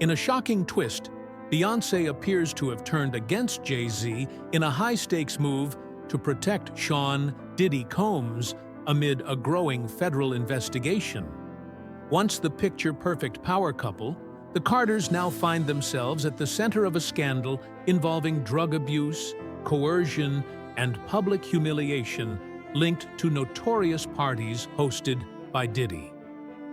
In a shocking twist, Beyonce appears to have turned against JayZ in a high-stakes move to protect Sean "Diddy" Combs amid a growing federal investigation. Once the picture-perfect power couple, the Carters now find themselves at the center of a scandal involving drug abuse, coercion, and public humiliation linked to notorious parties hosted by Diddy.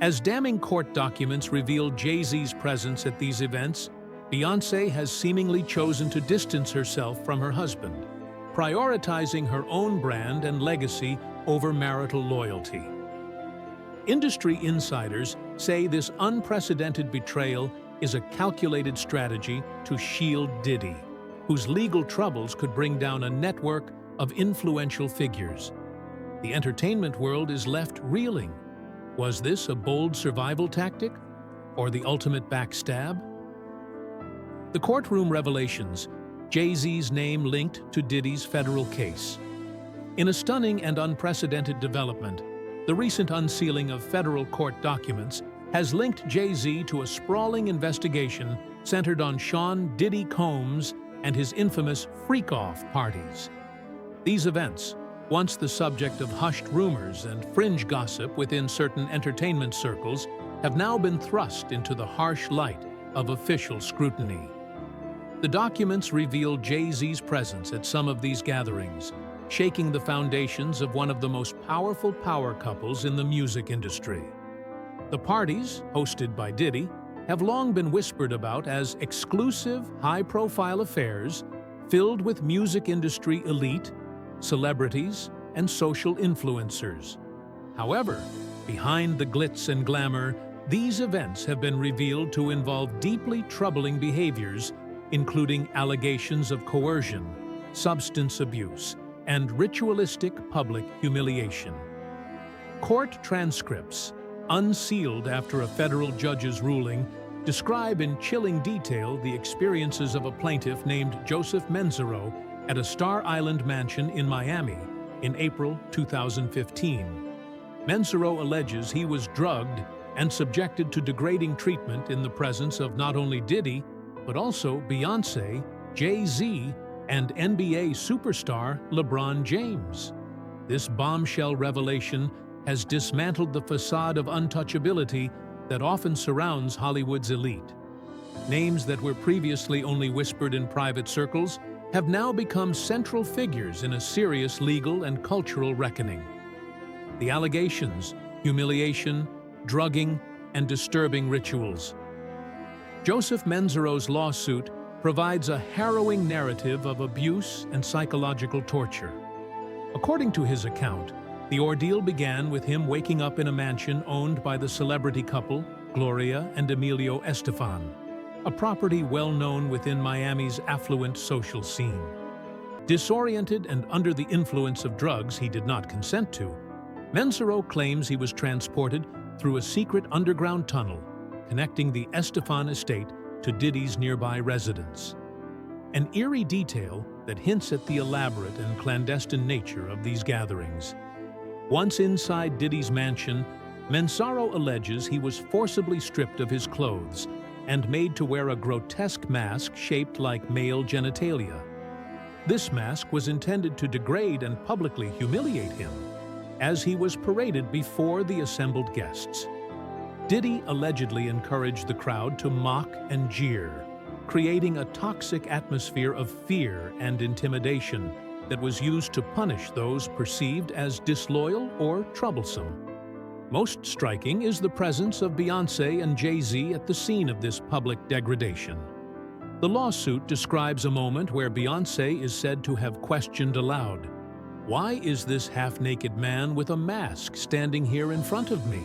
As damning court documents reveal JayZ's presence at these events, Beyonce has seemingly chosen to distance herself from her husband, prioritizing her own brand and legacy over marital loyalty. Industry insiders say this unprecedented betrayal is a calculated strategy to shield Diddy, whose legal troubles could bring down a network of influential figures. The entertainment world is left reeling. Was this a bold survival tactic, or the ultimate backstab? The courtroom revelations, JayZ's name linked to Diddy's federal case. In a stunning and unprecedented development, the recent unsealing of federal court documents has linked JayZ to a sprawling investigation centered on Sean "Diddy" Combs and his infamous freak-off parties. These events, once the subject of hushed rumors and fringe gossip within certain entertainment circles, have now been thrust into the harsh light of official scrutiny. The documents reveal JayZ's presence at some of these gatherings, shaking the foundations of one of the most powerful power couples in the music industry. The parties, hosted by Diddy, have long been whispered about as exclusive, high-profile affairs filled with music industry elite, celebrities, and social influencers. However, behind the glitz and glamour, these events have been revealed to involve deeply troubling behaviors, including allegations of coercion, substance abuse, and ritualistic public humiliation. Court transcripts, unsealed after a federal judge's ruling, describe in chilling detail the experiences of a plaintiff named Joseph Menzero at a Star Island mansion in Miami in April 2015. Menzero alleges he was drugged and subjected to degrading treatment in the presence of not only Diddy, but also Beyonce, JayZ, and NBA superstar LeBron James. This bombshell revelation has dismantled the facade of untouchability that often surrounds Hollywood's elite. Names that were previously only whispered in private circles have now become central figures in a serious legal and cultural reckoning. The allegations, humiliation, drugging, and disturbing rituals. Joseph Menzero's lawsuit provides a harrowing narrative of abuse and psychological torture. According to his account, the ordeal began with him waking up in a mansion owned by the celebrity couple, Gloria and Emilio Estefan, a property well known within Miami's affluent social scene. Disoriented and under the influence of drugs he did not consent to, Menzero claims he was transported through a secret underground tunnel connecting the Estefan estate to Diddy's nearby residence. An eerie detail that hints at the elaborate and clandestine nature of these gatherings. Once inside Diddy's mansion, Menzero alleges he was forcibly stripped of his clothes and made to wear a grotesque mask shaped like male genitalia. This mask was intended to degrade and publicly humiliate him, as he was paraded before the assembled guests. Diddy allegedly encouraged the crowd to mock and jeer, creating a toxic atmosphere of fear and intimidation that was used to punish those perceived as disloyal or troublesome. Most striking is the presence of Beyonce and JayZ at the scene of this public degradation. The lawsuit describes a moment where Beyonce is said to have questioned aloud, "Why is this half-naked man with a mask standing here in front of me?"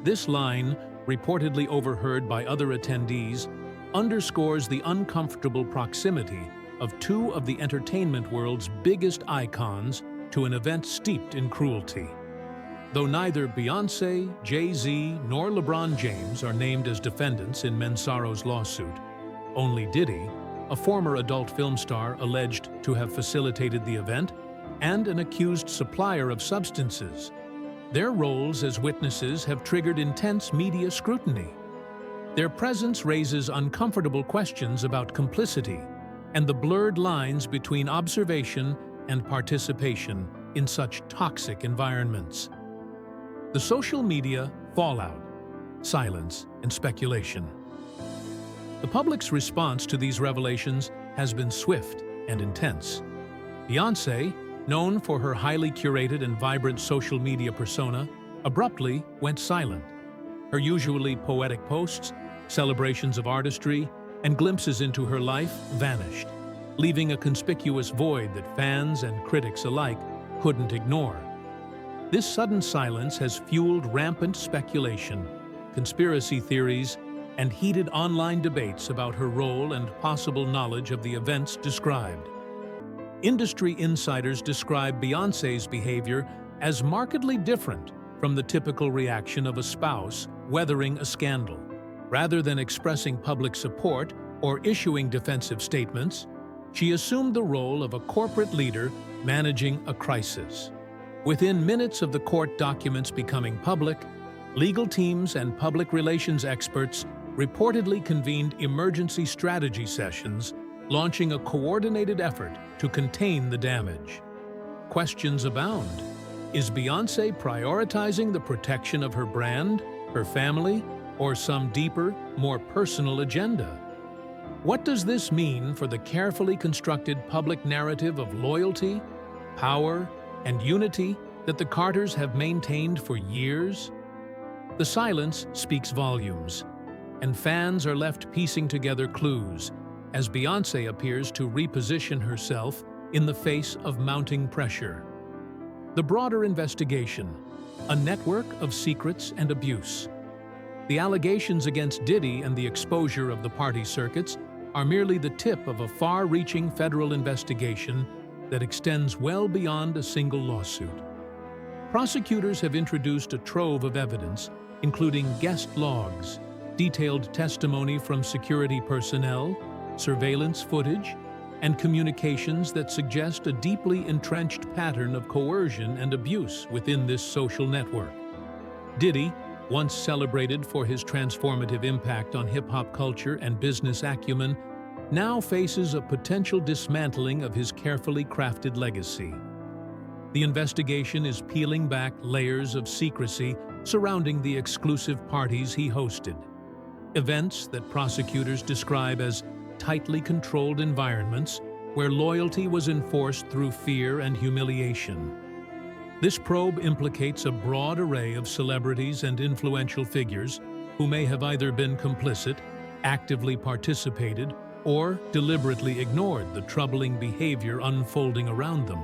This line, reportedly overheard by other attendees, underscores the uncomfortable proximity of two of the entertainment world's biggest icons to an event steeped in cruelty. Though neither Beyonce, JayZ, nor LeBron James are named as defendants in Menzero's lawsuit, only Diddy, a former adult film star alleged to have facilitated the event, and an accused supplier of substances. Their roles as witnesses have triggered intense media scrutiny. Their presence raises uncomfortable questions about complicity and the blurred lines between observation and participation in such toxic environments. The social media fallout, silence, and speculation. The public's response to these revelations has been swift and intense. Beyonce, known for her highly curated and vibrant social media persona, abruptly went silent. Her usually poetic posts, celebrations of artistry, and glimpses into her life vanished, leaving a conspicuous void that fans and critics alike couldn't ignore. This sudden silence has fueled rampant speculation, conspiracy theories, and heated online debates about her role and possible knowledge of the events described. Industry insiders describe Beyoncé's behavior as markedly different from the typical reaction of a spouse weathering a scandal. Rather than expressing public support or issuing defensive statements, she assumed the role of a corporate leader managing a crisis. Within minutes of the court documents becoming public, legal teams and public relations experts reportedly convened emergency strategy sessions, launching a coordinated effort to contain the damage. Questions abound. Is Beyoncé prioritizing the protection of her brand, her family, or some deeper, more personal agenda? What does this mean for the carefully constructed public narrative of loyalty, power, and unity that the Carters have maintained for years? The silence speaks volumes, and fans are left piecing together clues as Beyoncé appears to reposition herself in the face of mounting pressure. The broader investigation, a network of secrets and abuse. The allegations against Diddy and the exposure of the party circuits are merely the tip of a far-reaching federal investigation that extends well beyond a single lawsuit. Prosecutors have introduced a trove of evidence, including guest logs, detailed testimony from security personnel, surveillance footage, and communications that suggest a deeply entrenched pattern of coercion and abuse within this social network. Diddy, once celebrated for his transformative impact on hip-hop culture and business acumen, now faces a potential dismantling of his carefully crafted legacy. The investigation is peeling back layers of secrecy surrounding the exclusive parties he hosted. Events that prosecutors describe as tightly controlled environments where loyalty was enforced through fear and humiliation. This probe implicates a broad array of celebrities and influential figures who may have either been complicit, actively participated, or deliberately ignored the troubling behavior unfolding around them.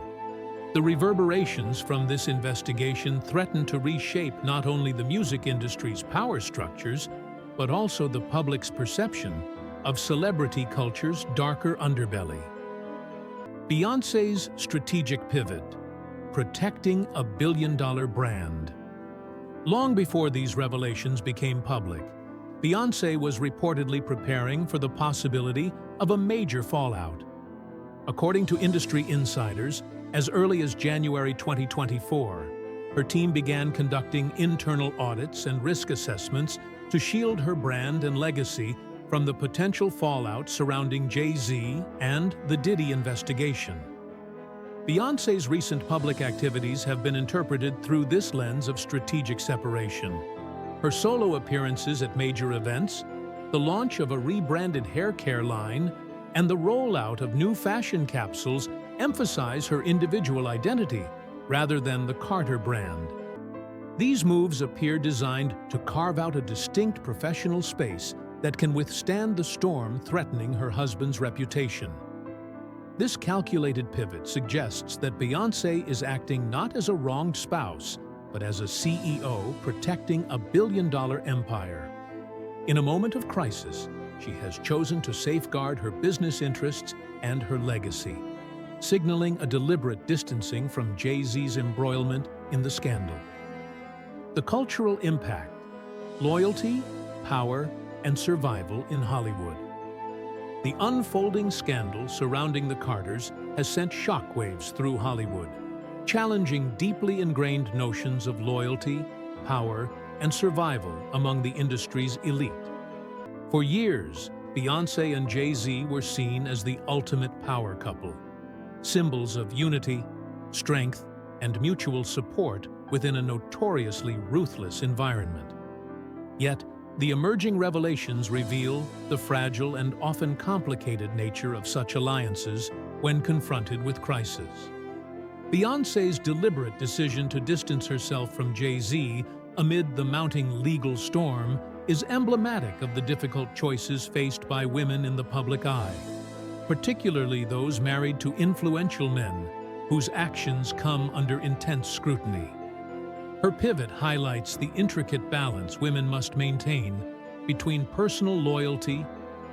The reverberations from this investigation threaten to reshape not only the music industry's power structures, but also the public's perception of celebrity culture's darker underbelly. Beyoncé's strategic pivot, protecting a billion-dollar brand. Long before these revelations became public, Beyoncé was reportedly preparing for the possibility of a major fallout. According to industry insiders, as early as January 2024, her team began conducting internal audits and risk assessments to shield her brand and legacy from the potential fallout surrounding JayZ and the Diddy investigation. Beyoncé's recent public activities have been interpreted through this lens of strategic separation. Her solo appearances at major events, the launch of a rebranded hair care line, and the rollout of new fashion capsules emphasize her individual identity rather than the Carter brand. These moves appear designed to carve out a distinct professional space that can withstand the storm threatening her husband's reputation. This calculated pivot suggests that Beyoncé is acting not as a wronged spouse, but as a CEO protecting a billion-dollar empire. In a moment of crisis, she has chosen to safeguard her business interests and her legacy, signaling a deliberate distancing from JayZ's embroilment in the scandal. The cultural impact, loyalty, power, and survival in Hollywood. The unfolding scandal surrounding the Carters has sent shockwaves through Hollywood, challenging deeply ingrained notions of loyalty, power, and survival among the industry's elite. For years, Beyonce and JayZ were seen as the ultimate power couple, symbols of unity, strength, and mutual support within a notoriously ruthless environment. Yet, the emerging revelations reveal the fragile and often complicated nature of such alliances when confronted with crisis. Beyonce's deliberate decision to distance herself from JayZ amid the mounting legal storm is emblematic of the difficult choices faced by women in the public eye, particularly those married to influential men whose actions come under intense scrutiny. Her pivot highlights the intricate balance women must maintain between personal loyalty,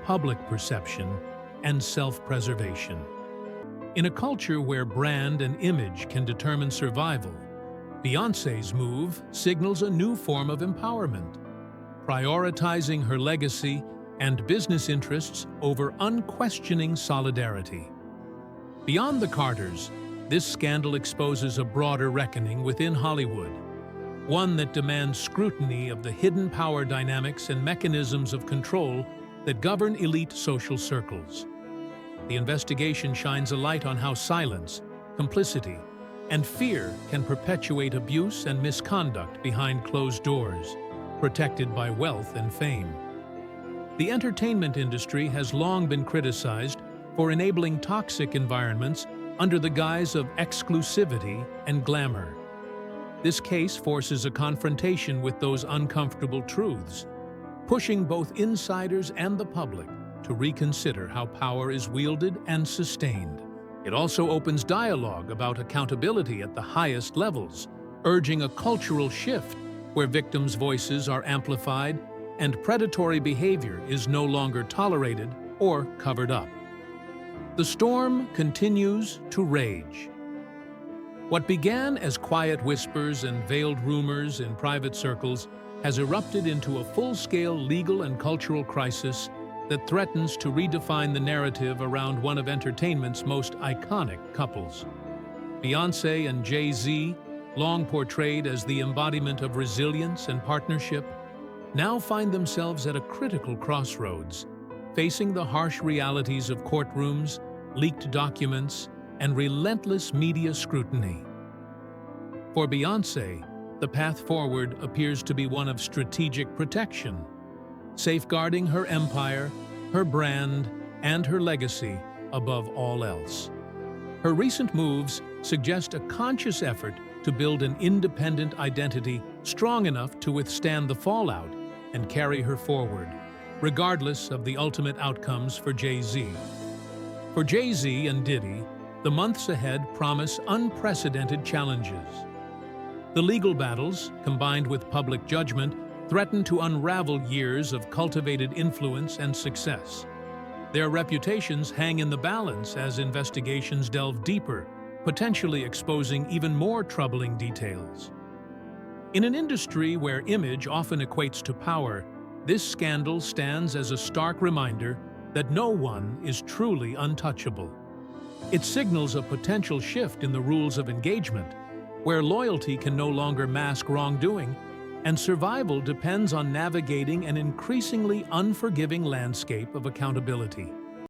public perception, and self-preservation. In a culture where brand and image can determine survival, Beyonce's move signals a new form of empowerment, prioritizing her legacy and business interests over unquestioning solidarity. Beyond the Carters, this scandal exposes a broader reckoning within Hollywood, one that demands scrutiny of the hidden power dynamics and mechanisms of control that govern elite social circles. The investigation shines a light on how silence, complicity, and fear can perpetuate abuse and misconduct behind closed doors, protected by wealth and fame. The entertainment industry has long been criticized for enabling toxic environments under the guise of exclusivity and glamour. This case forces a confrontation with those uncomfortable truths, pushing both insiders and the public to reconsider how power is wielded and sustained. It also opens dialogue about accountability at the highest levels, urging a cultural shift where victims' voices are amplified and predatory behavior is no longer tolerated or covered up. The storm continues to rage. What began as quiet whispers and veiled rumors in private circles has erupted into a full-scale legal and cultural crisis that threatens to redefine the narrative around one of entertainment's most iconic couples. Beyonce and JayZ, long portrayed as the embodiment of resilience and partnership, now find themselves at a critical crossroads, facing the harsh realities of courtrooms, leaked documents, and relentless media scrutiny. For Beyonce, the path forward appears to be one of strategic protection, safeguarding her empire, her brand, and her legacy above all else. Her recent moves suggest a conscious effort to build an independent identity strong enough to withstand the fallout and carry her forward, regardless of the ultimate outcomes for JayZ. For JayZ and Diddy, the months ahead promise unprecedented challenges. The legal battles, combined with public judgment, threaten to unravel years of cultivated influence and success. Their reputations hang in the balance as investigations delve deeper, potentially exposing even more troubling details. In an industry where image often equates to power, this scandal stands as a stark reminder that no one is truly untouchable. It signals a potential shift in the rules of engagement, where loyalty can no longer mask wrongdoing, and survival depends on navigating an increasingly unforgiving landscape of accountability.